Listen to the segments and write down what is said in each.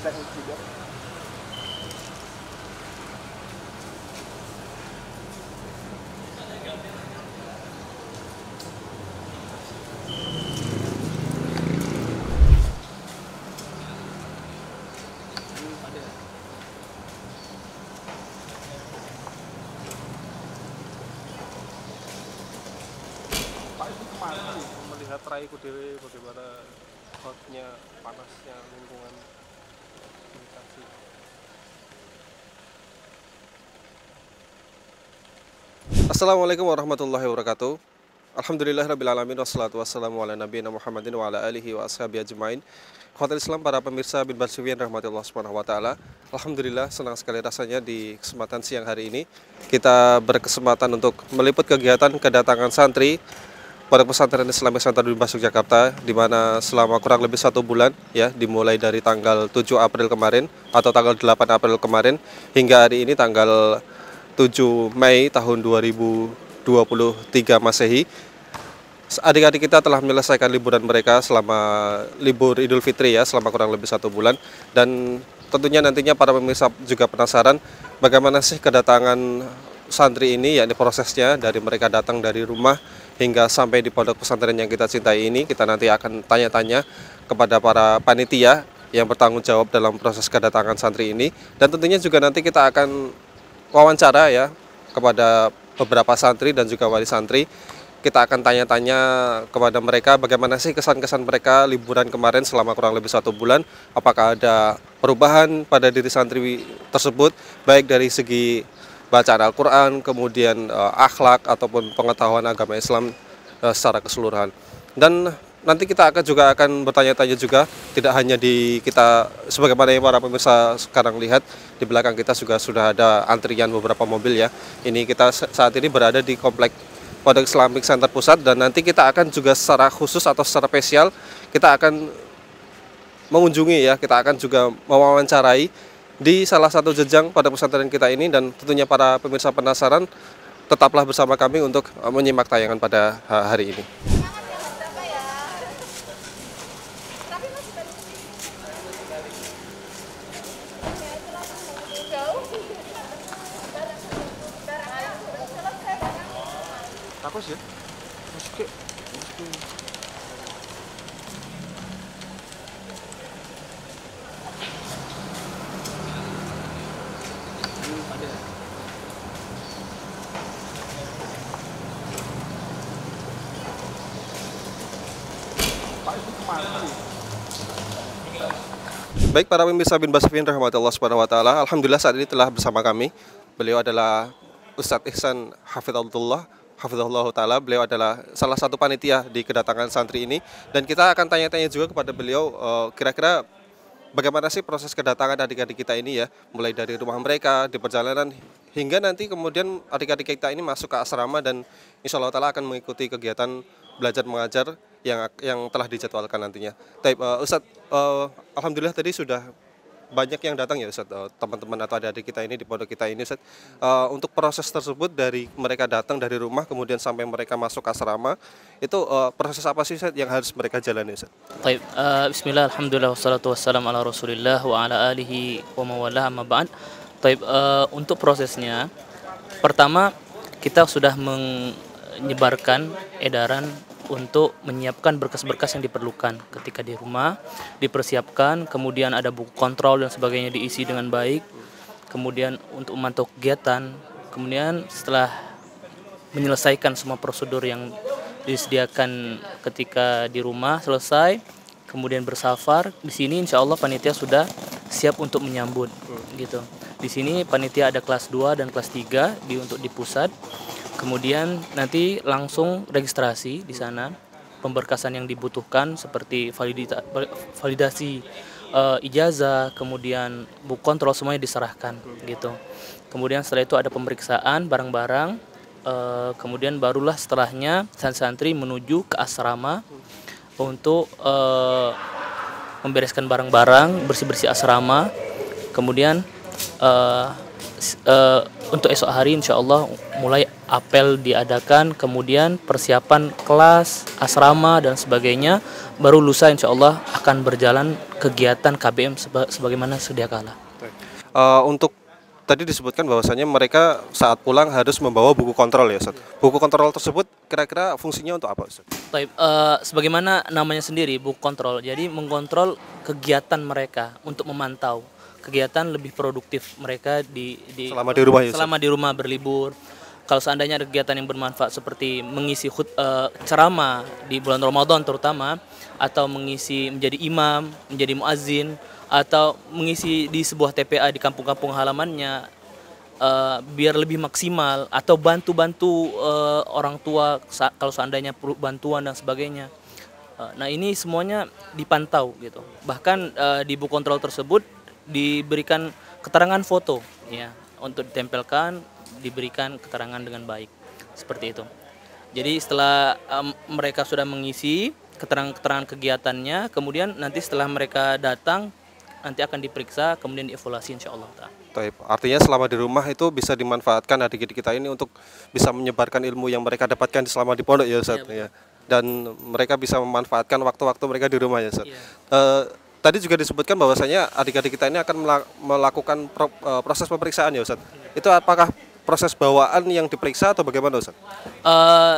teknis juga. Pak itu kemana nih? Melihat raiku dewe bagaimana hotnya, panasnya lingkungan meditasi. Assalamualaikum warahmatullahi wabarakatuh. Alhamdulillahirrabbilalamin. Wassalatu wassalamu ala nabiyina Muhammadin wa ala alihi wa ashabi ajmain. Khotel Islam, para pemirsa bin Barsuwian rahmatullah subhanahu wa ta'ala. Alhamdulillah, senang sekali rasanya di kesempatan siang hari ini kita berkesempatan untuk meliput kegiatan kedatangan santri Pondok Pesantren Islamic Center di Basuk Jakarta, di mana selama kurang lebih 1 bulan ya, dimulai dari tanggal 7 April kemarin atau tanggal 8 April kemarin hingga hari ini tanggal 7 Mei tahun 2023 Masehi. Adik-adik kita telah menyelesaikan liburan mereka selama libur Idul Fitri ya, selama kurang lebih 1 bulan. Dan tentunya nantinya para pemirsa juga penasaran bagaimana sih kedatangan santri ini, yakni prosesnya dari mereka datang dari rumah hingga sampai di pondok pesantren yang kita cintai ini. Kita nanti akan tanya-tanya kepada para panitia yang bertanggung jawab dalam proses kedatangan santri ini. Dan tentunya juga nanti kita akan wawancara ya kepada beberapa santri dan juga wali santri. Kita akan tanya-tanya kepada mereka bagaimana sih kesan-kesan mereka liburan kemarin selama kurang lebih 1 bulan. Apakah ada perubahan pada diri santri tersebut, baik dari segi bacaan Al-Quran, kemudian akhlak ataupun pengetahuan agama Islam secara keseluruhan. Dan nanti kita juga akan bertanya-tanya juga, tidak hanya di kita, sebagaimana yang para pemirsa sekarang lihat, di belakang kita juga sudah ada antrian beberapa mobil ya. Ini kita saat ini berada di komplek Pondok Islamic Center Pusat, dan nanti kita akan juga secara khusus atau secara spesial kita akan mengunjungi ya, kita akan juga mewawancarai di salah satu jenjang pada pesantren kita ini. Dan tentunya para pemirsa penasaran, tetaplah bersama kami untuk menyimak tayangan pada hari ini. Apa sih? Meski Pak itu kemana nih? Baik, para pemirsa bin Barsuwian rahmatullah subhanahu wa ta'ala, alhamdulillah saat ini telah bersama kami. Beliau adalah Ustadz Ihsan Hafizahullah ta'ala. Beliau adalah salah satu panitia di kedatangan santri ini. Dan kita akan tanya-tanya juga kepada beliau kira-kira bagaimana sih proses kedatangan adik-adik kita ini ya, mulai dari rumah mereka, di perjalanan, hingga nanti kemudian adik-adik kita ini masuk ke asrama dan insya Allah ta'ala akan mengikuti kegiatan belajar mengajar yang telah dijadwalkan nantinya. Baik, Ustadz, alhamdulillah tadi sudah banyak yang datang ya Ustadz, teman-teman atau adik-adik kita ini di pondok kita ini Ustadz. Untuk proses tersebut dari mereka datang dari rumah kemudian sampai mereka masuk asrama, itu proses apa sih Ustadz yang harus mereka jalani Ustadz? Baik, bismillah, alhamdulillah, wassalatu wassalamu ala rasulillah wa ala alihi wa mawalah, amma ba'd. Baik, untuk prosesnya, pertama kita sudah menyebarkan edaran untuk menyiapkan berkas-berkas yang diperlukan ketika di rumah, dipersiapkan, kemudian ada buku kontrol dan sebagainya diisi dengan baik, kemudian untuk memantau kegiatan, kemudian setelah menyelesaikan semua prosedur yang disediakan ketika di rumah selesai, kemudian bersafar. Di sini insya Allah panitia sudah siap untuk menyambut gitu. Di sini panitia ada kelas 2 dan kelas 3 untuk di pusat. Kemudian nanti langsung registrasi di sana, pemberkasan yang dibutuhkan seperti validasi ijazah, kemudian buku kontrol semuanya diserahkan gitu. Kemudian setelah itu ada pemeriksaan barang-barang, kemudian barulah setelahnya santri menuju ke asrama untuk membereskan barang-barang, bersih-bersih asrama. Kemudian untuk esok hari insya Allah mulai apel diadakan, kemudian persiapan kelas, asrama dan sebagainya. Baru lusa insya Allah akan berjalan kegiatan KBM sebagaimana sedia kala. Untuk tadi disebutkan bahwasanya mereka saat pulang harus membawa buku kontrol ya Ustaz. Buku kontrol tersebut kira-kira fungsinya untuk apa Ustaz? Taib, sebagaimana namanya sendiri buku kontrol, jadi mengkontrol kegiatan mereka untuk memantau kegiatan lebih produktif mereka Selama di rumah ya Ustaz? selama di rumah berlibur. Kalau seandainya ada kegiatan yang bermanfaat seperti mengisi ceramah di bulan Ramadan terutama, atau mengisi menjadi imam, menjadi muazin, atau mengisi di sebuah TPA di kampung-kampung halamannya, biar lebih maksimal, atau bantu-bantu orang tua kalau seandainya perlu bantuan dan sebagainya. Nah ini semuanya dipantau gitu. Bahkan di buku kontrol tersebut diberikan keterangan foto ya untuk ditempelkan, diberikan keterangan dengan baik seperti itu. Jadi setelah mereka sudah mengisi keterangan-keterangan kegiatannya, kemudian nanti setelah mereka datang nanti akan diperiksa, kemudian dievaluasi insya Allah. Taib. Artinya selama di rumah itu bisa dimanfaatkan adik-adik kita ini untuk bisa menyebarkan ilmu yang mereka dapatkan selama di pondok ya Ustaz ya. Dan mereka bisa memanfaatkan waktu-waktu mereka di rumah ya Ustaz. Tadi juga disebutkan bahwasanya adik-adik kita ini akan melakukan proses pemeriksaan ya Ustaz. Itu apakah proses bawaan yang diperiksa atau bagaimana Ustaz?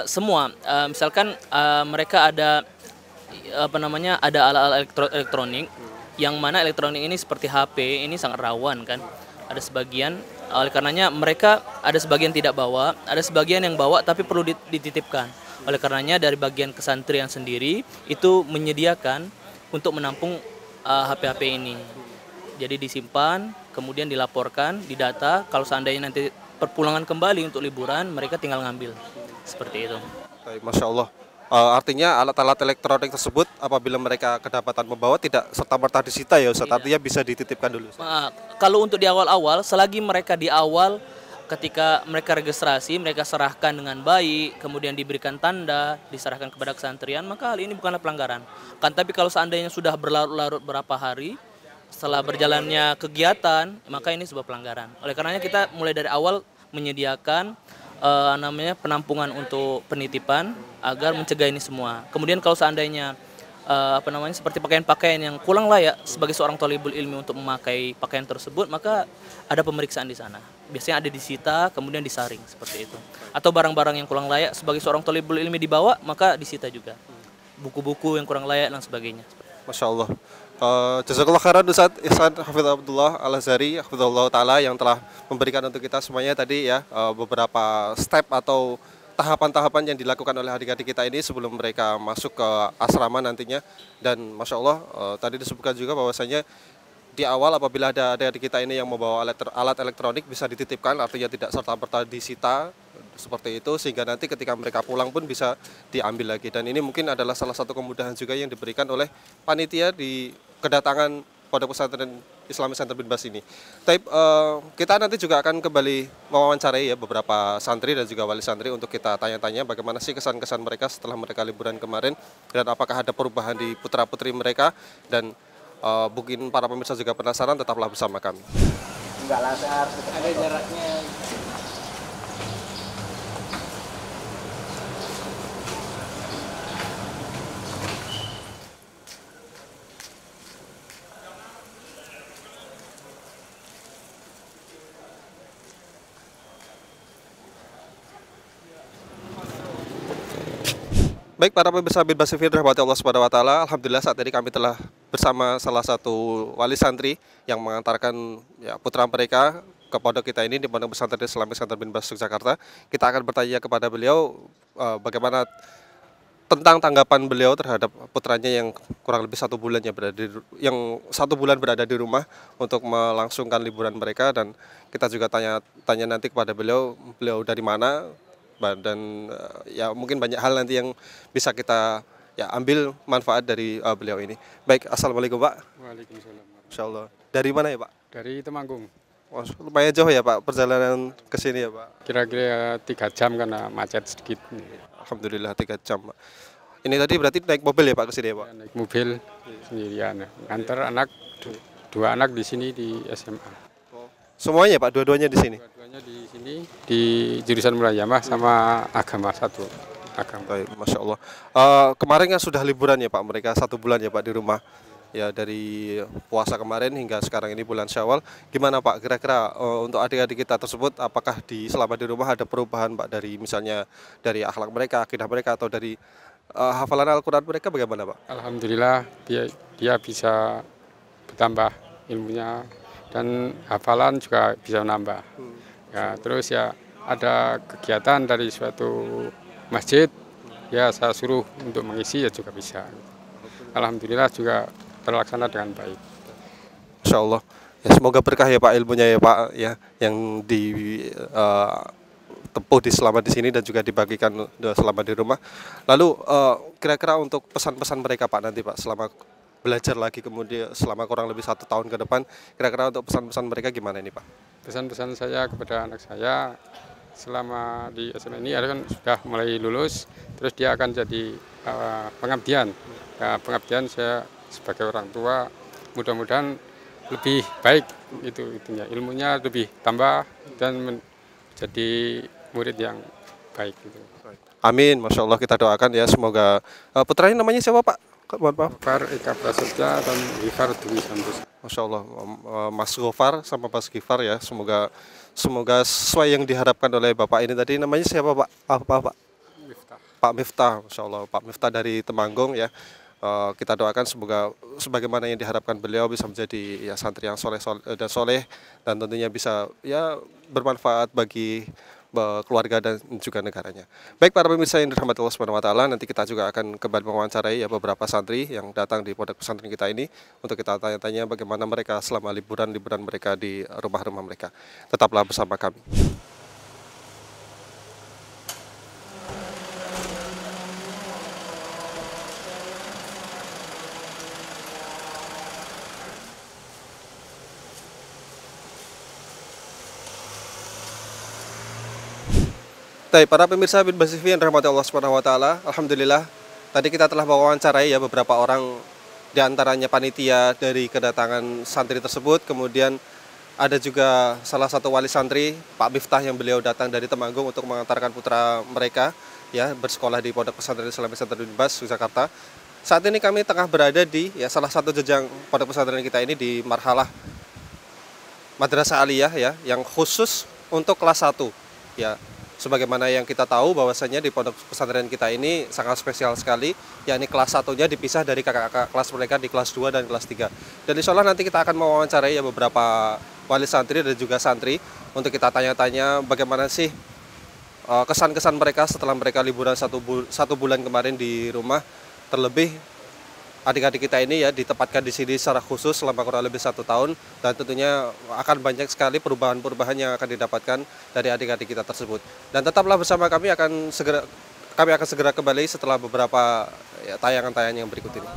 Semua, misalkan mereka ada ada alat-alat elektronik, yang mana elektronik ini seperti HP ini sangat rawan kan. Ada sebagian, oleh karenanya mereka ada sebagian tidak bawa, ada sebagian yang bawa tapi perlu dititipkan. Oleh karenanya dari bagian kesantrian sendiri itu menyediakan untuk menampung HP-HP ini. Jadi disimpan, kemudian dilaporkan, didata. Kalau seandainya nanti perpulangan kembali untuk liburan, mereka tinggal ngambil. Seperti itu. Masya Allah. Artinya alat-alat elektronik tersebut apabila mereka kedapatan membawa tidak serta-merta disita ya Ustaz. Artinya bisa dititipkan dulu Ustaz. Kalau untuk di awal-awal, selagi mereka di awal ketika mereka registrasi, mereka serahkan dengan baik, kemudian diberikan tanda, diserahkan kepada kesantrian, maka hal ini bukanlah pelanggaran. Kan tapi kalau seandainya sudah berlarut-larut berapa hari setelah berjalannya kegiatan, maka ini sebuah pelanggaran. Oleh karenanya kita mulai dari awal menyediakan penampungan untuk penitipan agar mencegah ini semua. Kemudian kalau seandainya seperti pakaian-pakaian yang kurang layak sebagai seorang thalibul ilmi untuk memakai pakaian tersebut, maka ada pemeriksaan di sana. Biasanya ada disita, kemudian disaring seperti itu. Atau barang-barang yang kurang layak sebagai seorang thalibul ilmi dibawa, maka disita juga. Buku-buku yang kurang layak dan sebagainya. Masya Allah. Jazakallah khairan Ustaz Ihsan Hafizahullah Al-Azhari Hafizahullah Ta'ala yang telah memberikan untuk kita semuanya tadi ya beberapa step atau tahapan-tahapan yang dilakukan oleh adik-adik kita ini sebelum mereka masuk ke asrama nantinya. Dan Masya Allah tadi disebutkan juga bahwasanya di awal apabila ada adik-adik kita ini yang membawa alat elektronik bisa dititipkan, artinya tidak serta-merta disita seperti itu, sehingga nanti ketika mereka pulang pun bisa diambil lagi. Dan ini mungkin adalah salah satu kemudahan juga yang diberikan oleh panitia di kedatangan Pondok Pesantren Islami Center Bin Bas ini. Tapi kita nanti juga akan kembali mewawancarai ya beberapa santri dan juga wali santri untuk kita tanya-tanya bagaimana sih kesan-kesan mereka setelah mereka liburan kemarin, dan apakah ada perubahan di putra-putri mereka. Dan mungkin para pemirsa juga penasaran, tetaplah bersama kami. Enggak lah, ada jaraknya. Baik para pemirsa Bin Bas TV rahmati Allah Subhanahu wa taala, alhamdulillah saat ini kami telah bersama salah satu wali santri yang mengantarkan ya putra mereka ke pondok kita ini di Pondok Pesantren Islami Center Bin Bas Yogyakarta. Kita akan bertanya kepada beliau bagaimana tentang tanggapan beliau terhadap putranya yang kurang lebih 1 bulan berada di rumah untuk melangsungkan liburan mereka. Dan kita juga tanya nanti kepada beliau dari mana, dan ya mungkin banyak hal nanti yang bisa kita ya ambil manfaat dari beliau ini. Baik, assalamualaikum Pak. Waalaikumsalam. Insyaallah. Dari mana ya Pak? Dari Temanggung. Wah, lumayan jauh ya Pak perjalanan ke sini ya Pak. Kira-kira 3 jam karena macet sedikit. Alhamdulillah 3 jam Pak. Ini tadi berarti naik mobil ya Pak ke sini ya Pak? Naik mobil sendirian. Antar anak, 2 anak di sini di SMA. Semuanya Pak, dua-duanya di sini. Dua-duanya di sini di jurusan Mulayamah sama agama satu. Agama. Baik, Masya Allah. Kemarin kan sudah liburan ya Pak, mereka 1 bulan ya Pak di rumah. Ya dari puasa kemarin hingga sekarang ini bulan Syawal. Gimana Pak, kira-kira untuk adik-adik kita tersebut, apakah selama di rumah ada perubahan Pak dari misalnya dari akhlak mereka, akidah mereka, atau dari hafalan Al-Quran mereka bagaimana Pak? Alhamdulillah dia bisa bertambah ilmunya dan hafalan juga bisa menambah. Ya, terus ya ada kegiatan dari suatu masjid, ya saya suruh untuk mengisi ya juga bisa. Alhamdulillah juga terlaksana dengan baik. Insya Allah. Ya, semoga berkah ya Pak ilmunya ya Pak ya yang ditempuh selama di sini dan juga dibagikan selama di rumah. Lalu kira-kira untuk pesan-pesan mereka Pak nanti Pak selama belajar lagi kemudian selama kurang lebih 1 tahun ke depan, kira-kira untuk pesan-pesan mereka gimana ini Pak? Pesan-pesan saya kepada anak saya selama di SMA ini ada kan sudah mulai lulus, terus dia akan jadi pengabdian. Ya, pengabdian saya sebagai orang tua mudah-mudahan lebih baik itunya ilmunya lebih tambah dan menjadi murid yang baik gitu. Amin, Masya Allah kita doakan ya semoga putranya namanya siapa Pak? Mohon maaf. Gofar Eka Prasetya dan Gifar Dwi Santosa. Masya Allah, Mas Gofar sama Mas Gifar ya, semoga sesuai yang diharapkan oleh Bapak ini tadi. Namanya siapa Pak? Pak Miftah. Pak Miftah, Masya Allah, Pak Miftah dari Temanggung ya. Kita doakan semoga sebagaimana yang diharapkan beliau bisa menjadi ya santri yang soleh dan tentunya bisa ya bermanfaat bagi keluarga dan juga negaranya. Baik para pemirsa yang dirahmati Allah Subhanahu wa taala, nanti kita juga akan kembali mewawancarai ya beberapa santri yang datang di pondok pesantren kita ini untuk kita tanya-tanya bagaimana mereka selama liburan mereka di rumah-rumah mereka. Tetaplah bersama kami. Baik, para pemirsa bin Basifi yang dirahmati Allah Subhanahu wa taala, alhamdulillah tadi kita telah mewawancarai ya beberapa orang di antaranya panitia dari kedatangan santri tersebut, kemudian ada juga salah satu wali santri Pak Miftah yang beliau datang dari Temanggung untuk mengantarkan putra mereka ya bersekolah di Pondok Pesantren Islami Center Unbas Yogyakarta. Saat ini kami tengah berada di ya salah satu jenjang pondok pesantren kita ini di marhalah Madrasah Aliyah ya yang khusus untuk kelas 1 ya. Sebagaimana yang kita tahu bahwasanya di pondok pesantren kita ini sangat spesial sekali, yakni kelas 1-nya dipisah dari kakak-kakak kelas mereka di kelas 2 dan kelas 3. Dan insya Allah nanti kita akan mewawancarai ya beberapa wali santri dan juga santri untuk kita tanya-tanya bagaimana sih kesan-kesan mereka setelah mereka liburan 1 bulan kemarin di rumah. Terlebih adik-adik kita ini ya ditempatkan di sini secara khusus selama kurang lebih 1 tahun dan tentunya akan banyak sekali perubahan-perubahan yang akan didapatkan dari adik-adik kita tersebut. Dan tetaplah bersama kami akan segera kembali setelah beberapa ya, tayangan-tayangan yang berikut ini.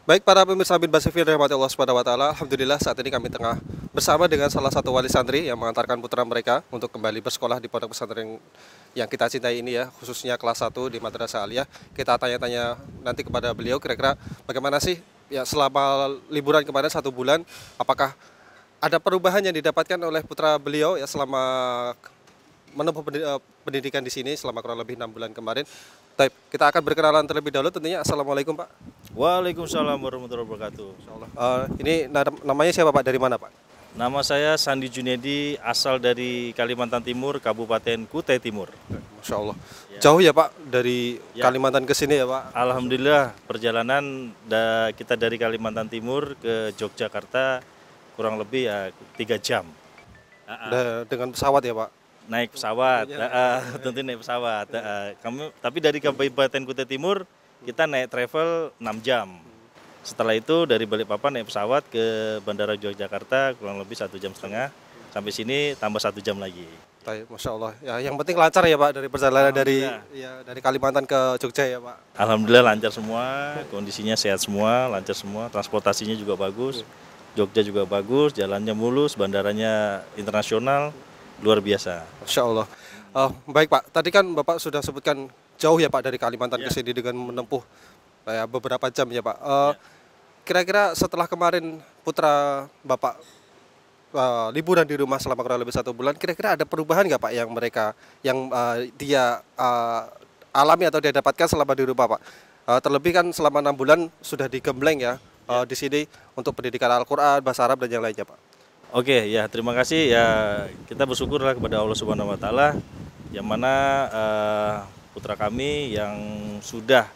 Baik para pemirsa bin Basifi rahmati Allah Subhanahu wa taala, alhamdulillah saat ini kami tengah bersama dengan salah satu wali santri yang mengantarkan putra mereka untuk kembali bersekolah di pondok pesantren yang kita cintai ini ya, khususnya kelas 1 di Madrasah Aliyah. Kita tanya-tanya nanti kepada beliau kira-kira bagaimana sih ya selama liburan kemarin 1 bulan, apakah ada perubahan yang didapatkan oleh putra beliau ya selama menempuh pendidikan di sini selama kurang lebih 6 bulan kemarin. Baik, kita akan berkenalan terlebih dahulu tentunya. Assalamualaikum Pak. Waalaikumsalam warahmatullahi wabarakatuh. Ini namanya siapa Pak? Dari mana Pak? Nama saya Sandi Junedi, asal dari Kalimantan Timur, Kabupaten Kutai Timur. Masya Allah. Ya. Jauh ya Pak dari Ya. Kalimantan ke sini ya Pak? Alhamdulillah perjalanan kita dari Kalimantan Timur ke Yogyakarta kurang lebih ya 3 jam. Dengan pesawat ya Pak? Naik pesawat, tentu naik pesawat. Tapi dari Kabupaten Kutai Timur kita naik travel 6 jam. Setelah itu dari Balikpapan naik pesawat ke Bandara Yogyakarta kurang lebih 1,5 jam. Sampai sini tambah 1 jam lagi. Baik, Masya Allah. Ya, yang penting lancar ya Pak dari perjalanan dari Kalimantan ke Jogja ya Pak. Alhamdulillah lancar semua, kondisinya sehat semua, lancar semua, transportasinya juga bagus. Jogja juga bagus, jalannya mulus, bandaranya internasional, luar biasa. Masya Allah. Baik Pak, tadi kan Bapak sudah sebutkan jauh ya Pak dari Kalimantan ke sini dengan menempuh beberapa jam ya Pak. Kira-kira setelah kemarin putra Bapak liburan di rumah selama kurang lebih 1 bulan, kira-kira ada perubahan nggak Pak yang dia alami atau dia dapatkan selama di rumah Pak? Terlebih kan selama 6 bulan sudah digembleng ya di sini untuk pendidikan Al-Quran, bahasa Arab dan yang lainnya Pak. Oke, ya terima kasih ya, kita bersyukurlah kepada Allah Subhanahu wa taala yang mana putra kami yang sudah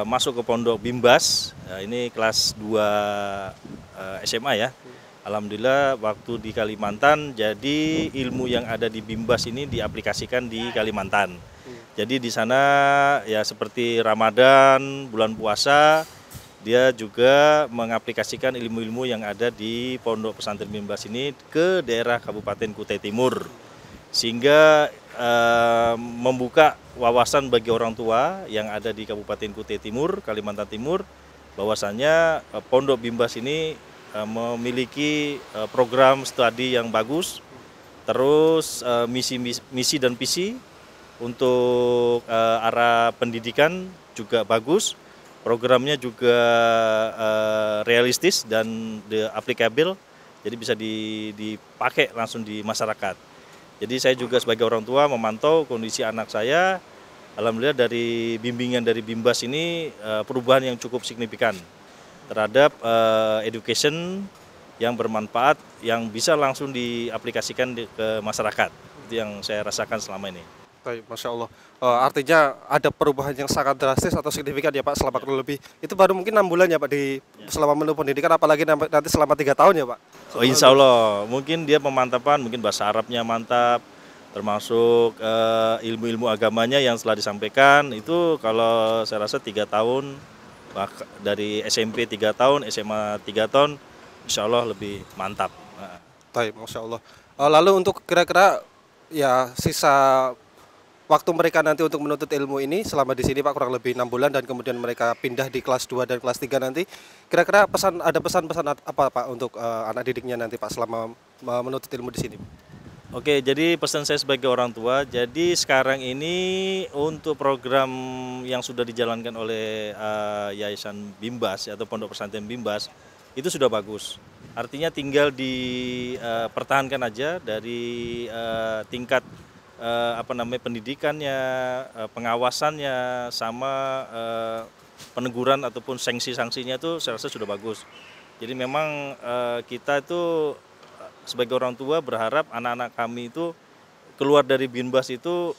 masuk ke pondok Bimbas, ini kelas 2 SMA ya. Alhamdulillah waktu di Kalimantan, jadi ilmu yang ada di Bimbas ini diaplikasikan di Kalimantan. Jadi di sana ya seperti Ramadan, bulan puasa, dia juga mengaplikasikan ilmu-ilmu yang ada di Pondok Pesantren Bimbas ini ke daerah Kabupaten Kutai Timur. Sehingga membuka wawasan bagi orang tua yang ada di Kabupaten Kutai Timur, Kalimantan Timur, bahwasannya Pondok Bimbas ini memiliki program studi yang bagus, terus misi dan visi untuk arah pendidikan juga bagus, programnya juga realistis dan applicable, jadi bisa dipakai langsung di masyarakat. Jadi saya juga sebagai orang tua memantau kondisi anak saya, alhamdulillah dari bimbingan dari Bimbas ini perubahan yang cukup signifikan terhadap education yang bermanfaat, yang bisa langsung diaplikasikan ke masyarakat. Itu yang saya rasakan selama ini. Baik, Masya Allah. Artinya ada perubahan yang sangat drastis atau signifikan ya Pak selama kurang lebih. Itu baru mungkin 6 bulan ya Pak selama menempuh pendidikan, apalagi nanti selama 3 tahun ya Pak. Oh, insya Allah, mungkin dia pemantapan, mungkin bahasa Arabnya mantap, termasuk ilmu-ilmu agamanya yang telah disampaikan, itu kalau saya rasa 3 tahun, dari SMP 3 tahun, SMA 3 tahun, insya Allah lebih mantap. Baik, Masya Allah. Lalu untuk kira-kira ya sisa waktu mereka nanti untuk menuntut ilmu ini selama di sini Pak kurang lebih 6 bulan dan kemudian mereka pindah di kelas 2 dan kelas 3 nanti, kira-kira ada pesan-pesan apa Pak untuk anak didiknya nanti Pak selama menuntut ilmu di sini? Oke, jadi pesan saya sebagai orang tua, jadi sekarang ini untuk program yang sudah dijalankan oleh Yayasan Bimbas atau Pondok Pesantren Bimbas itu sudah bagus. Artinya tinggal dipertahankan aja dari tingkat pendidikannya, pengawasannya, sama peneguran ataupun sanksi-sanksinya itu saya rasa sudah bagus. Jadi memang kita itu sebagai orang tua berharap anak-anak kami itu keluar dari Bimbas itu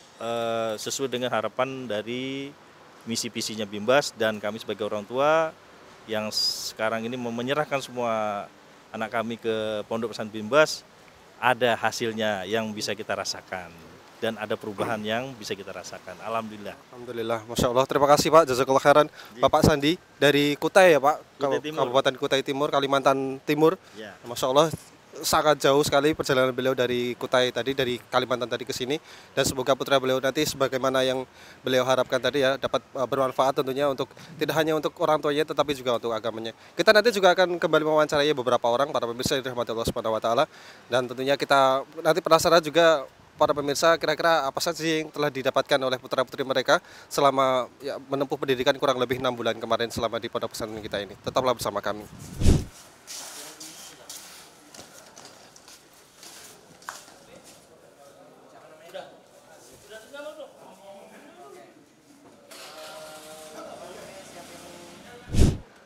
sesuai dengan harapan dari misi visinya Bimbas, dan kami sebagai orang tua yang sekarang ini menyerahkan semua anak kami ke Pondok Pesantren Bimbas, ada hasilnya yang bisa kita rasakan dan ada perubahan yang bisa kita rasakan. Alhamdulillah. Alhamdulillah, Masya Allah. Terima kasih Pak, jazakallah khairan. Bapak Sandi dari Kutai ya Pak, Kabupaten Kutai Timur, Kalimantan Timur. Ya. Masya Allah, sangat jauh sekali perjalanan beliau dari Kutai tadi, dari Kalimantan tadi ke sini, dan semoga putra beliau nanti sebagaimana yang beliau harapkan tadi ya dapat bermanfaat tentunya untuk tidak hanya untuk orang tuanya tetapi juga untuk agamanya. Kita nanti juga akan kembali mewawancarai beberapa orang para pemirsa yang dirahmati Allah Subhanahu wa taala, dan tentunya kita nanti penasaran juga para pemirsa kira-kira apa saja yang telah didapatkan oleh putra-putri mereka selama menempuh pendidikan kurang lebih 6 bulan kemarin selama di pondok pesantren kita ini. Tetaplah bersama kami.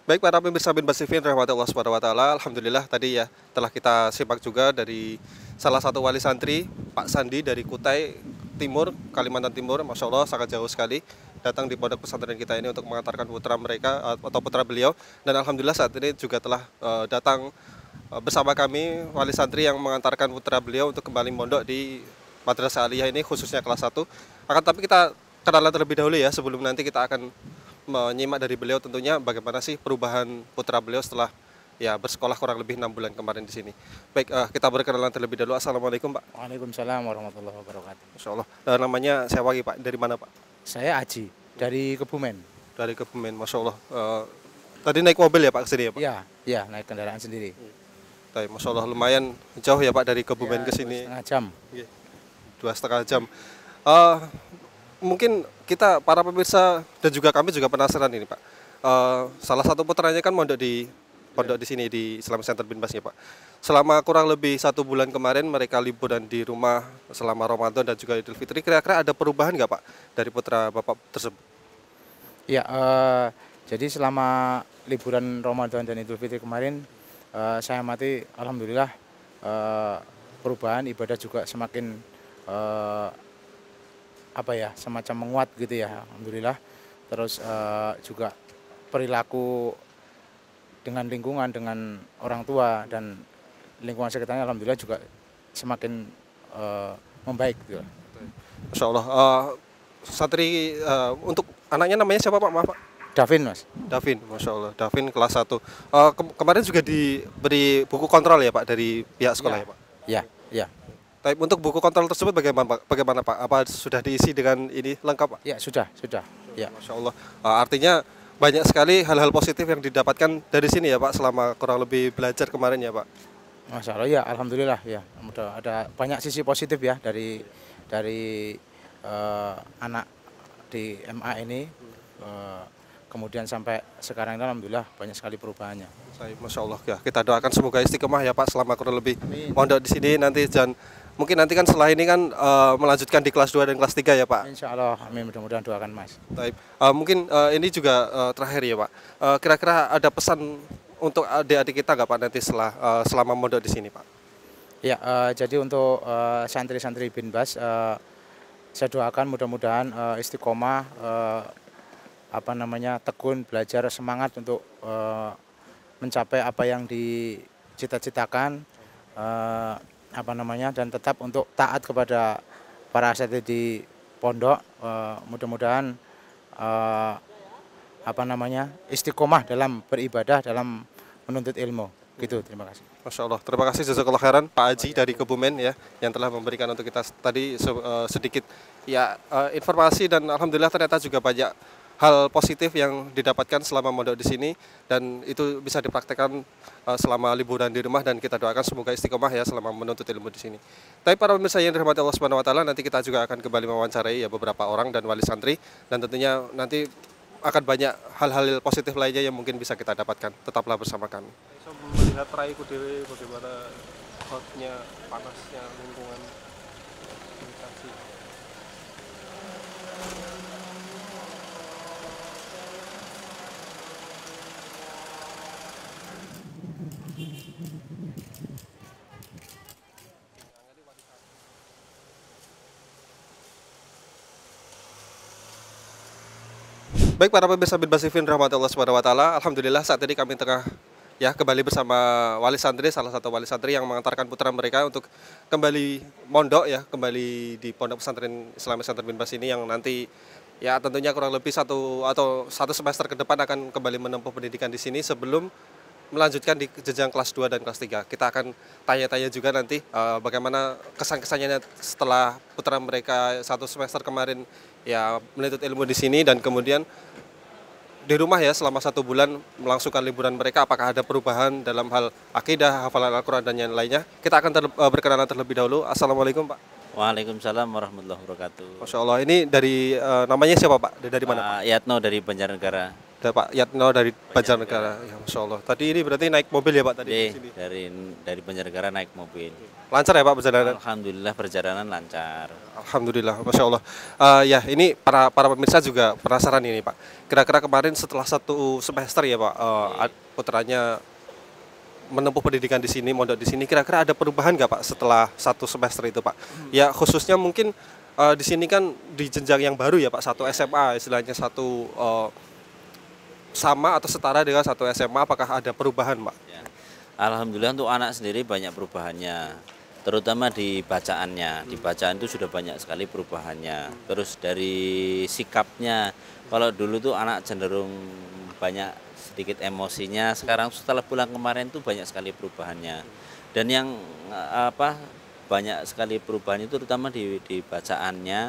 Baik para pemirsa Bimbas TV rahmati Allah Subhanahu wa taala, alhamdulillah tadi ya telah kita simak juga dari salah satu wali santri Pak Sandi dari Kutai Timur, Kalimantan Timur. Masya Allah sangat jauh sekali datang di pondok pesantren kita ini untuk mengantarkan putra mereka atau putra beliau, dan alhamdulillah saat ini juga telah datang bersama kami wali santri yang mengantarkan putra beliau untuk kembali mondok di Madrasah Aliyah ini khususnya kelas 1. Akan tapi kita kenalan terlebih dahulu ya sebelum nanti kita akan menyimak dari beliau tentunya bagaimana sih perubahan putra beliau setelah ya bersekolah kurang lebih 6 bulan kemarin di sini. Baik, kita berkenalan terlebih dahulu. Assalamualaikum Pak. Waalaikumsalam warahmatullahi wabarakatuh. Masya Allah. Namanya saya Wagi Pak. Dari mana Pak? Saya Aji dari Kebumen. Dari Kebumen. Masya Allah. Tadi naik mobil ya Pak ke sini ya Pak? Iya, naik kendaraan sendiri. Tapi Masya Allah lumayan jauh ya Pak dari Kebumen ke sini. 2,5 jam. 2,5 jam. Mungkin kita para pemirsa dan juga kami juga penasaran ini Pak. Salah satu putranya kan mondok di sini di Islamic Center Binbas ya Pak. Selama kurang lebih 1 bulan kemarin mereka liburan di rumah selama Ramadan dan juga Idul Fitri. Kira-kira ada perubahan nggak Pak dari putra Bapak tersebut? Ya, jadi selama liburan Ramadan dan Idul Fitri kemarin, saya amati alhamdulillah perubahan ibadah juga semakin semacam menguat gitu ya, alhamdulillah. Terus juga perilaku dengan lingkungan, dengan orang tua dan lingkungan sekitarnya alhamdulillah juga semakin membaik gitu. Masya Allah. Santri untuk anaknya namanya siapa Pak? Maaf Pak. Davin Mas. Davin, Masya Allah. Davin kelas 1. Kemarin juga diberi buku kontrol ya Pak dari pihak sekolah ya Pak? Ya. Tapi untuk buku kontrol tersebut bagaimana Pak? Apa sudah diisi dengan ini lengkap Pak? Ya, sudah. Ya. Masya Allah. Artinya banyak sekali hal-hal positif yang didapatkan dari sini ya Pak selama kurang lebih belajar kemarin ya Pak? Masya Allah ya, alhamdulillah ya. Ada banyak sisi positif ya dari anak di MA ini. Kemudian sampai sekarang ini alhamdulillah banyak sekali perubahannya. Masya Allah ya, kita doakan semoga istiqomah ya Pak selama kurang lebih mondok di sini nanti, dan mungkin nanti kan setelah ini kan melanjutkan di kelas 2 dan kelas 3 ya Pak. Insya Allah, amin, mudah-mudahan doakan Mas. Mungkin ini juga terakhir ya Pak, kira-kira ada pesan untuk adik-adik kita nggak Pak nanti selama mondok di sini Pak? Ya, jadi untuk santri-santri Binbas, saya doakan mudah-mudahan istiqomah, tekun, belajar, semangat untuk mencapai apa yang dicita-citakan, dan tetap untuk taat kepada para asatidz di pondok. Mudah-mudahan istiqomah dalam beribadah, dalam menuntut ilmu. Gitu, terima kasih. Masya Allah, terima kasih jazakallah khairan Pak Haji dari Kebumen ya, yang telah memberikan untuk kita tadi sedikit ya informasi, dan alhamdulillah ternyata juga banyak hal positif yang didapatkan selama mondok di sini, dan itu bisa dipraktekkan selama liburan di rumah, dan kita doakan semoga istiqomah ya selama menuntut ilmu di sini. Tapi para pemirsa yang dirahmati Allah Subhanahu wa taala, nanti kita juga akan kembali mewawancarai ya beberapa orang dan wali santri, dan tentunya nanti akan banyak hal-hal positif lainnya yang mungkin bisa kita dapatkan. Tetaplah bersama kami. Melihat raiku dewe bagaimana hotnya, panasnya lingkungan meditasi. Baik para pemirsa Binbas TV rahmati Allah Subhanahu wa taala, alhamdulillah saat ini kami tengah ya kembali bersama wali santri, salah satu wali santri yang mengantarkan putra mereka untuk kembali mondok ya, kembali di Pondok Pesantren Islamic Center Binbas ini, yang nanti ya tentunya kurang lebih satu semester ke depan akan kembali menempuh pendidikan di sini sebelum melanjutkan di jenjang kelas 2 dan kelas 3. Kita akan tanya-tanya juga nanti bagaimana kesan-kesannya setelah putra mereka 1 semester kemarin ya menuntut ilmu di sini, dan kemudian di rumah ya selama 1 bulan melangsungkan liburan mereka, apakah ada perubahan dalam hal akidah, hafalan Al-Quran dan yang lainnya. Kita akan berkenalan terlebih dahulu. Assalamualaikum Pak. Waalaikumsalam warahmatullahi wabarakatuh. Masya Allah, ini dari namanya siapa Pak? Dari mana Pak? Yatno dari Banjarnegara. Pak Yatno dari Banjarnegara. Ya Masya Allah. Tadi ini berarti naik mobil ya Pak tadi? Sini. Dari Banjarnegara naik mobil. Lancar ya Pak perjalanan? Alhamdulillah perjalanan lancar. Alhamdulillah, Masya Allah. Ya ini para pemirsa juga penasaran ini Pak. Kira-kira kemarin setelah 1 semester ya Pak, putranya menempuh pendidikan di sini, mondok di sini, kira-kira ada perubahan nggak Pak setelah 1 semester itu Pak? Ya khususnya mungkin di sini kan di jenjang yang baru ya Pak, 1 SMA istilahnya, sama atau setara dengan 1 SMA, apakah ada perubahan Pak? Ya. Alhamdulillah untuk anak sendiri banyak perubahannya. terutama di bacaannya. Di bacaan itu sudah banyak sekali perubahannya. Terus dari sikapnya, kalau dulu tuh anak cenderung banyak sedikit emosinya, sekarang setelah pulang kemarin tuh banyak sekali perubahannya. Dan yang banyak sekali perubahan itu terutama di bacaannya.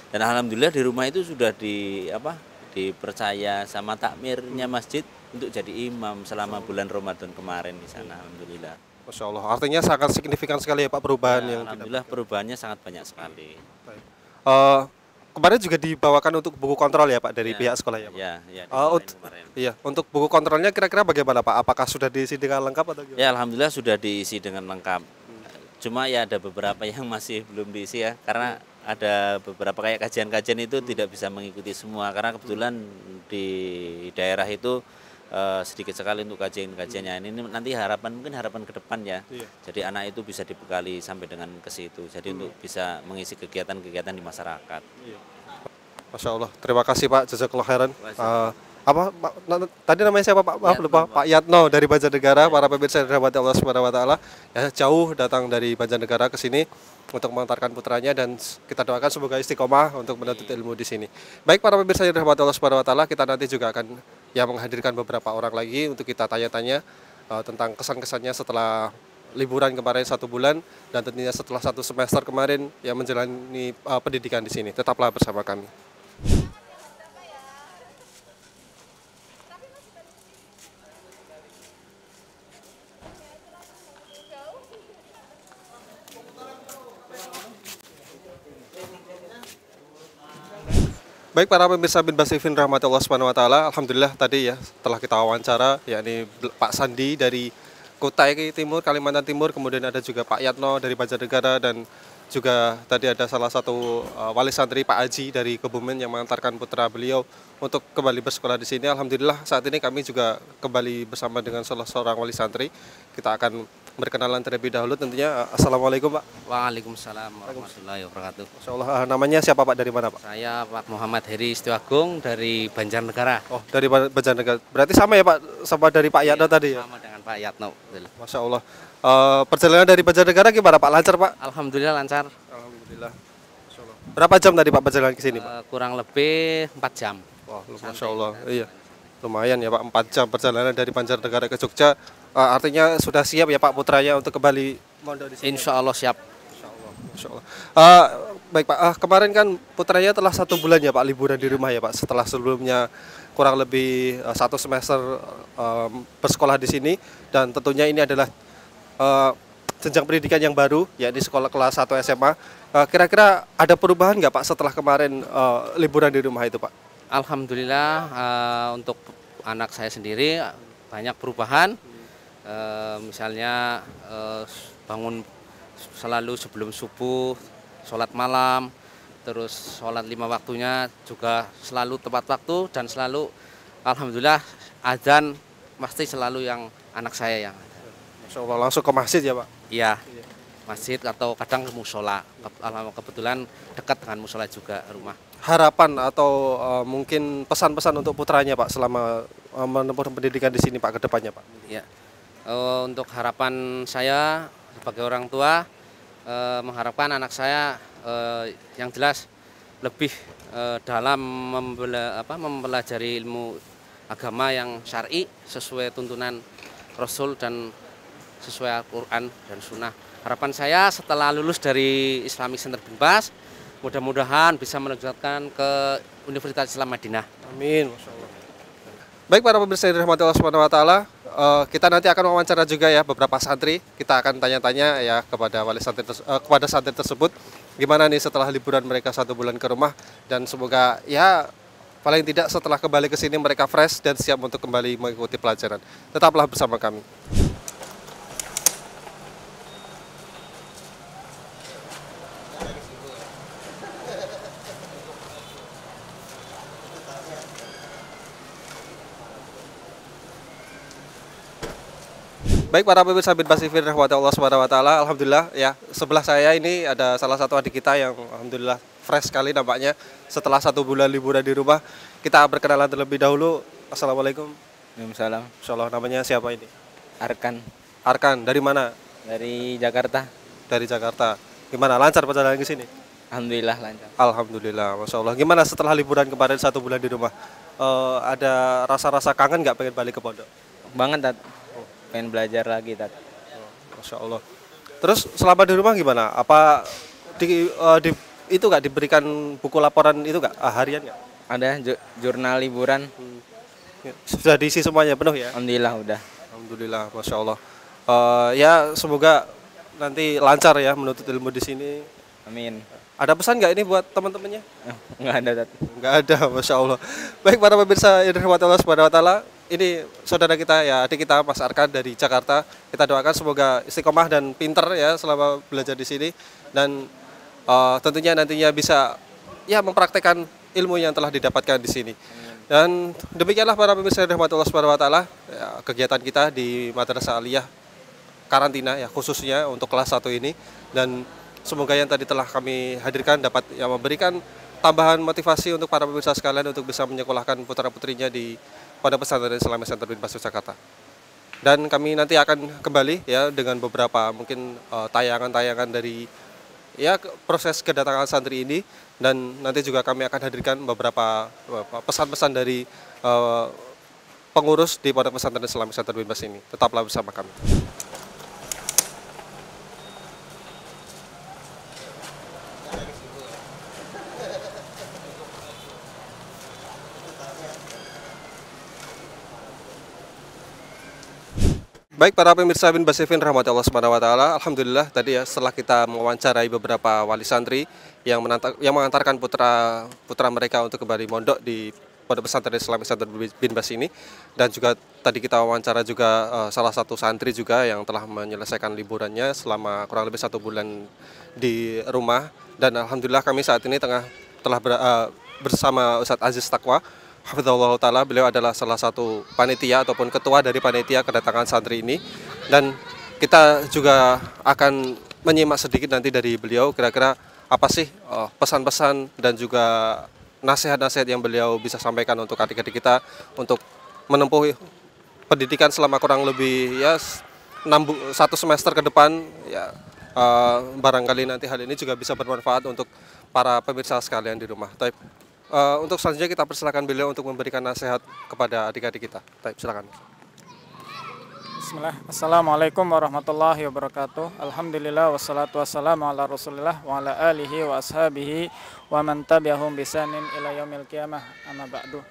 Dan alhamdulillah di rumah itu sudah dipercaya sama takmirnya masjid untuk jadi imam selama bulan Ramadan kemarin di sana, alhamdulillah. Masya Allah. Artinya sangat signifikan sekali ya Pak perubahan Ya, yang alhamdulillah perubahannya sangat banyak sekali. Eh, kemarin juga dibawakan untuk buku kontrol ya Pak dari Ya, pihak sekolah ya Pak? Ya, kemarin. Iya, untuk buku kontrolnya kira-kira bagaimana Pak? Apakah sudah diisi dengan lengkap atau gimana? Ya, alhamdulillah sudah diisi dengan lengkap. Cuma ya ada beberapa yang masih belum diisi ya, karena ada beberapa kayak kajian-kajian itu tidak bisa mengikuti semua, karena kebetulan di daerah itu sedikit sekali untuk kajian-kajiannya. Ini nanti mungkin harapan ke depan ya. Iya. Jadi anak itu bisa dibekali sampai dengan ke situ. Jadi untuk bisa mengisi kegiatan-kegiatan di masyarakat. Masya Allah. Terima kasih Pak. Jazakallah khairan. Tadi namanya siapa Pak? Maaf lupa. Pak Yatno dari Banjarnegara. Para pemirsa yang dirahmati Allah Subhanahu wa taala. Ya, jauh datang dari Banjarnegara ke sini untuk mengantarkan putranya, dan kita doakan semoga istiqomah untuk menuntut ilmu di sini. Baik para pemirsa yang dirahmati Allah Subhanahu wa taala, kita nanti juga akan menghadirkan beberapa orang lagi untuk kita tanya-tanya tentang kesan-kesannya setelah liburan kemarin 1 bulan, dan tentunya setelah 1 semester kemarin yang menjalani pendidikan di sini. Tetaplah bersama kami. Baik para pemirsa bin Basifin rahmati Allah Subhanahu wa taala, alhamdulillah tadi ya setelah kita wawancara yakni Pak Sandi dari Kutai Timur, Kalimantan Timur, kemudian ada juga Pak Yatno dari Banjarnegara, dan juga tadi ada salah satu wali santri Pak Aji dari Kebumen yang mengantarkan putra beliau untuk kembali bersekolah di sini. Alhamdulillah saat ini kami juga kembali bersama dengan salah seorang wali santri. Kita akan berkenalan terlebih dahulu tentunya. Assalamualaikum Pak. Waalaikumsalam warahmatullahi wabarakatuh. Masya Allah, namanya siapa Pak, dari mana Pak? Saya Pak Muhammad Heri Istiwagung dari Banjarnegara. Oh, dari Banjarnegara. Berarti sama ya Pak, sama dari Pak Yatno tadi ya? Sama dengan Pak Yatno. Betul. Masya Allah. Perjalanan dari Banjarnegara gimana Pak? Lancar Pak? Alhamdulillah lancar. Alhamdulillah. Masya Allah. Berapa jam tadi Pak perjalanan ke sini Pak? Kurang lebih 4 jam. Wah, Masya Allah. Iya. Lumayan ya Pak, 4 jam perjalanan dari Banjarnegara ke Jogja. Artinya sudah siap ya Pak putranya untuk kembali mondok di sini? Insya Allah siap. Masya Allah. Baik Pak, kemarin kan putranya telah 1 bulan ya Pak liburan di rumah ya Pak, setelah sebelumnya kurang lebih 1 semester bersekolah di sini, dan tentunya ini adalah jenjang pendidikan yang baru, yakni sekolah kelas 1 SMA. Kira-kira ada perubahan nggak Pak setelah kemarin liburan di rumah itu Pak? Alhamdulillah untuk anak saya sendiri banyak perubahan. Misalnya bangun selalu sebelum subuh, sholat malam, terus sholat 5 waktunya juga selalu tepat waktu, dan selalu alhamdulillah azan pasti selalu yang anak saya yang Masya Allah, langsung ke masjid ya Pak? iya, masjid atau kadang ke musola. Kebetulan dekat dengan musola juga rumah. Harapan atau mungkin pesan-pesan untuk putranya Pak selama menempuh pendidikan di sini Pak ke depannya Pak? Ya. Untuk harapan saya sebagai orang tua, mengharapkan anak saya yang jelas lebih dalam mempelajari ilmu agama yang syar'i sesuai tuntunan Rasul dan sesuai Al-Quran dan Sunnah. Harapan saya setelah lulus dari Islamic Center Binbas, mudah-mudahan bisa melanjutkan ke Universitas Islam Madinah. Amin. Masya Allah. Baik para pemirsa yang dirahmati Allah Subhanahu wa taala, kita nanti akan wawancara juga ya beberapa santri. Kita akan tanya-tanya ya kepada kepada santri tersebut gimana nih setelah liburan mereka 1 bulan ke rumah, dan semoga ya paling tidak setelah kembali ke sini mereka fresh dan siap untuk kembali mengikuti pelajaran. Tetaplah bersama kami. Baik para pemirsa bin Basifin rahmati Allah Subhanahu wa taala, alhamdulillah ya sebelah saya ini ada salah satu adik kita yang alhamdulillah fresh sekali nampaknya setelah 1 bulan liburan di rumah. Kita berkenalan terlebih dahulu. Assalamualaikum. Waalaikumsalam. Insyaallah, namanya siapa ini? Arkan Arkan, dari mana? dari Jakarta. dari Jakarta. Gimana, lancar perjalanan ke sini? Alhamdulillah lancar. Alhamdulillah, Masya Allah. Gimana setelah liburan kemarin 1 bulan di rumah? Ada rasa-rasa kangen nggak pengen balik ke pondok? Banget Tat. Pengen belajar lagi Tat. Masya Allah. Terus selama di rumah gimana? Apa itu nggak diberikan buku laporan itu nggak harian nggak? Ada jurnal liburan. Sudah diisi semuanya penuh ya? Alhamdulillah udah. Alhamdulillah, Masya Allah. Ya semoga nanti lancar ya menuntut ilmu di sini. Amin. Ada pesan nggak ini buat teman-temannya? Nggak ada Tat. Nggak ada, Masya Allah. Baik para pemirsa yang dirahmati Allah Subhanahu Wa Taala, ini saudara kita ya, adik kita Mas Arkan dari Jakarta. Kita doakan semoga istiqomah dan pinter ya selama belajar di sini, dan tentunya nantinya bisa ya mempraktekkan ilmu yang telah didapatkan di sini. Dan demikianlah para pemirsa yang dirahmati Allah Subhanahu Wa Taala, ya, kegiatan kita di Madrasah Aliyah karantina ya, khususnya untuk kelas 1 ini, dan semoga yang tadi telah kami hadirkan dapat ya memberikan tambahan motivasi untuk para pemirsa sekalian untuk bisa menyekolahkan putra-putrinya di Pondok Pesantren Islamic Center bin Bas Jakarta. Dan kami nanti akan kembali ya dengan beberapa mungkin tayangan-tayangan dari ya proses kedatangan santri ini, dan nanti juga kami akan hadirkan beberapa pesan-pesan dari pengurus di Pondok Pesantren Islamic Center bin Bas ini. Tetaplah bersama kami. Baik para pemirsa bin Basifin rahmati Allah Subhanahu Wa Taala, alhamdulillah tadi ya setelah kita mewawancarai beberapa wali santri yang mengantarkan putra mereka untuk kembali mondok di Pondok Pesantren Islamic Center bin Bas ini, dan juga tadi kita wawancara juga salah satu santri juga yang telah menyelesaikan liburannya selama kurang lebih 1 bulan di rumah, dan alhamdulillah kami saat ini telah bersama Ustadz Aziz Taqwa Hafizahullah Ta'ala. Beliau adalah salah satu panitia ataupun ketua dari panitia kedatangan santri ini, dan kita juga akan menyimak sedikit nanti dari beliau kira-kira apa sih pesan-pesan dan juga nasihat-nasihat yang beliau bisa sampaikan untuk adik-adik kita untuk menempuh pendidikan selama kurang lebih ya 1 semester ke depan ya. Barangkali nanti hal ini juga bisa bermanfaat untuk para pemirsa sekalian di rumah. Untuk selanjutnya kita persilakan beliau untuk memberikan nasihat kepada adik-adik kita. Silakan. Bismillah. Assalamualaikum warahmatullahi wabarakatuh. Alhamdulillah wassalatu wassalamu ala Rasulillah wa ala alihi wa ashabihi wa man tabi'ahum bisanin ila yaumil qiyamah, amma ba'du.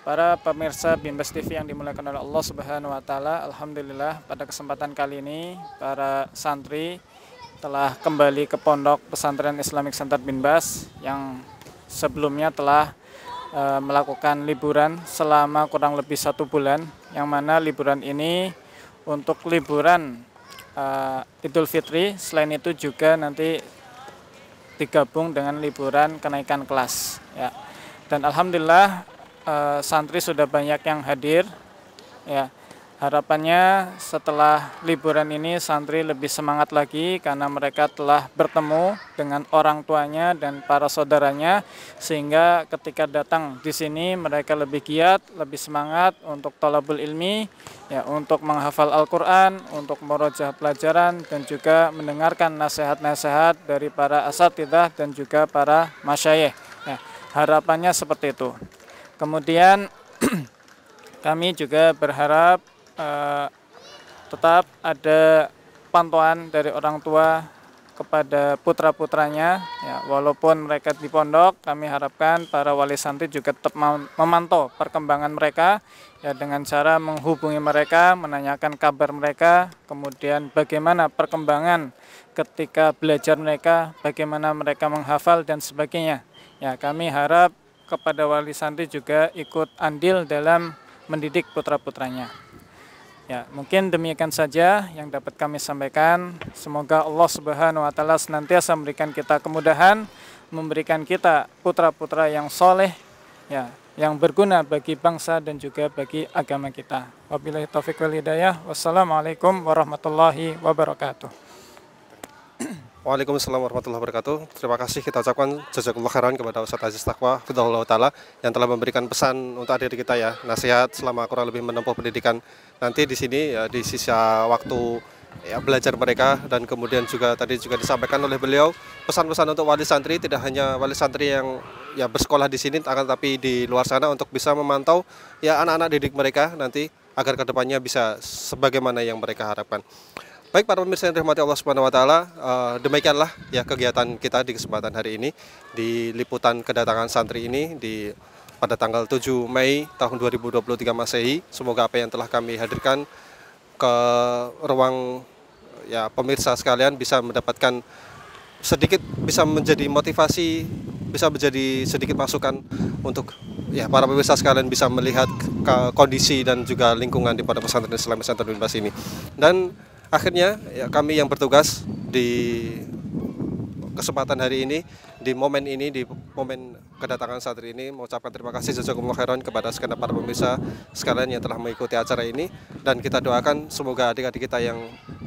Para pemirsa bin Bas TV yang dimuliakan oleh Allah Subhanahu wa taala, alhamdulillah pada kesempatan kali ini para santri telah kembali ke Pondok Pesantren Islamic Center bin Bas yang sebelumnya telah melakukan liburan selama kurang lebih 1 bulan, yang mana liburan ini untuk liburan Idul Fitri, selain itu juga nanti digabung dengan liburan kenaikan kelas ya. Dan alhamdulillah santri sudah banyak yang hadir ya. Harapannya setelah liburan ini santri lebih semangat lagi karena mereka telah bertemu dengan orang tuanya dan para saudaranya, sehingga ketika datang di sini mereka lebih giat, lebih semangat untuk thalabul ilmi ya, untuk menghafal Al-Qur'an, untuk murojaah pelajaran, dan juga mendengarkan nasihat-nasihat dari para asatidzah dan juga para masyayikh ya. Harapannya seperti itu. Kemudian kami juga berharap tetap ada pantauan dari orang tua kepada putra-putranya ya, walaupun mereka di pondok, kami harapkan para wali santri juga tetap memantau perkembangan mereka ya, dengan cara menghubungi mereka, menanyakan kabar mereka, kemudian bagaimana perkembangan ketika belajar mereka, bagaimana mereka menghafal dan sebagainya ya. Kami harap kepada wali santri juga ikut andil dalam mendidik putra-putranya. Ya, mungkin demikian saja yang dapat kami sampaikan. Semoga Allah Subhanahu wa taala senantiasa memberikan kita kemudahan, memberikan kita putra-putra yang soleh ya, yang berguna bagi bangsa dan juga bagi agama kita. Wabillahi taufiq wal hidayah. Wassalamualaikum warahmatullahi wabarakatuh. Waalaikumsalam warahmatullahi wabarakatuh. Terima kasih kita ucapkan jazakallahu khairan kepada Ustadz Aziz Taqwa Hafizahullah Ta'ala yang telah memberikan pesan untuk adik-adik kita ya, nasihat selama kurang lebih menempuh pendidikan nanti di sini ya, di sisa waktu ya, belajar mereka, dan kemudian juga tadi juga disampaikan oleh beliau pesan-pesan untuk wali santri, tidak hanya wali santri yang ya bersekolah di sini, akan tapi di luar sana untuk bisa memantau ya anak-anak didik mereka nanti agar kedepannya bisa sebagaimana yang mereka harapkan. Baik para pemirsa yang dirahmati Allah Subhanahu wa taala, demikianlah ya kegiatan kita di kesempatan hari ini di liputan kedatangan santri ini pada tanggal 7 Mei tahun 2023 Masehi. Semoga apa yang telah kami hadirkan ke ruang ya pemirsa sekalian bisa mendapatkan sedikit, bisa menjadi motivasi, bisa menjadi sedikit masukan untuk ya para pemirsa sekalian bisa melihat kondisi dan juga lingkungan di Pondok Pesantren Islami Santo Binbas ini. Dan akhirnya ya, kami yang bertugas di kesempatan hari ini, di momen kedatangan santri ini, mengucapkan terima kasih jazakumullah khairan kepada segenap para pemirsa sekalian yang telah mengikuti acara ini, dan kita doakan semoga adik-adik kita yang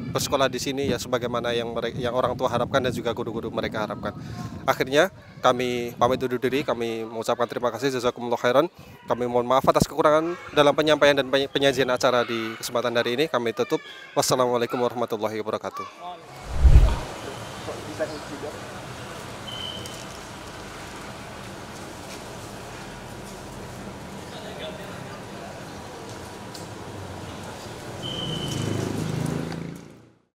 bersekolah di sini ya sebagaimana yang orang tua harapkan dan juga guru-guru mereka harapkan. Akhirnya kami pamit undur diri, kami mengucapkan terima kasih jazakumullah khairan. Kami mohon maaf atas kekurangan dalam penyampaian dan penyajian acara di kesempatan hari ini. Kami tutup. Wassalamualaikum warahmatullahi wabarakatuh.